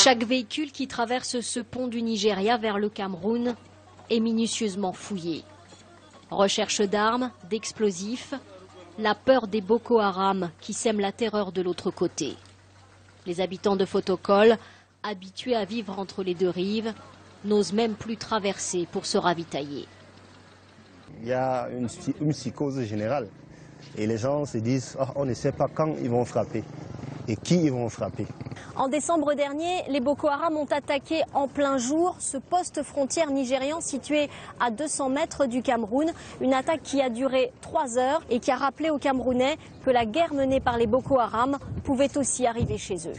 Chaque véhicule qui traverse ce pont du Nigeria vers le Cameroun est minutieusement fouillé. Recherche d'armes, d'explosifs, la peur des Boko Haram qui sèment la terreur de l'autre côté. Les habitants de Fotokol, habitués à vivre entre les deux rives, n'osent même plus traverser pour se ravitailler. Il y a une psychose générale et les gens se disent oh, on ne sait pas quand ils vont frapper et qui ils vont frapper. En décembre dernier, les Boko Haram ont attaqué en plein jour ce poste frontière nigérian situé à 200 mètres du Cameroun. Une attaque qui a duré 3 heures et qui a rappelé aux Camerounais que la guerre menée par les Boko Haram pouvait aussi arriver chez eux.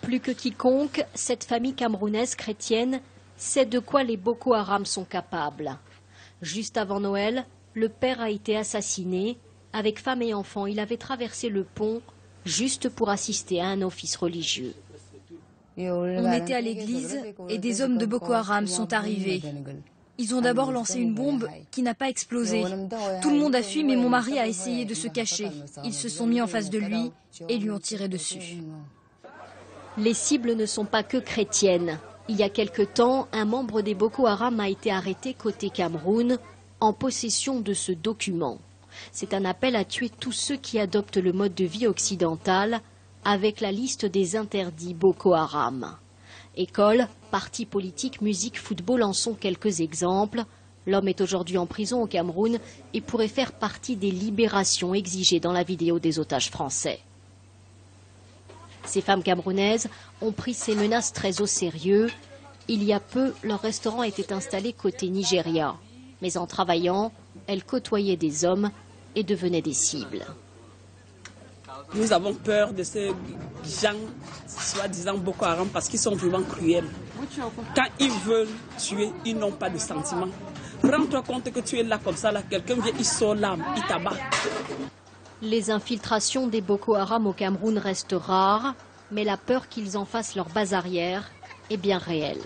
Plus que quiconque, cette famille camerounaise chrétienne sait de quoi les Boko Haram sont capables. Juste avant Noël, le père a été assassiné. Avec femme et enfants, il avait traversé le pont juste pour assister à un office religieux. On était à l'église et des hommes de Boko Haram sont arrivés. Ils ont d'abord lancé une bombe qui n'a pas explosé. Tout le monde a fui, mais mon mari a essayé de se cacher. Ils se sont mis en face de lui et lui ont tiré dessus. Les cibles ne sont pas que chrétiennes. Il y a quelque temps, un membre des Boko Haram a été arrêté côté Cameroun en possession de ce document. C'est un appel à tuer tous ceux qui adoptent le mode de vie occidental avec la liste des interdits Boko Haram. École, partis politiques, musique, football en sont quelques exemples. L'homme est aujourd'hui en prison au Cameroun et pourrait faire partie des libérations exigées dans la vidéo des otages français. Ces femmes camerounaises ont pris ces menaces très au sérieux. Il y a peu, leur restaurant était installé côté Nigeria. Mais en travaillant, elles côtoyaient des hommes et devenaient des cibles. Nous avons peur de ces gens, soi-disant Boko Haram, parce qu'ils sont vraiment cruels. Quand ils veulent tuer, ils n'ont pas de sentiments. Rends-toi compte que tu es là comme ça, là, quelqu'un vient, il sort l'arme, il t'abat. Les infiltrations des Boko Haram au Cameroun restent rares, mais la peur qu'ils en fassent leur base arrière est bien réelle.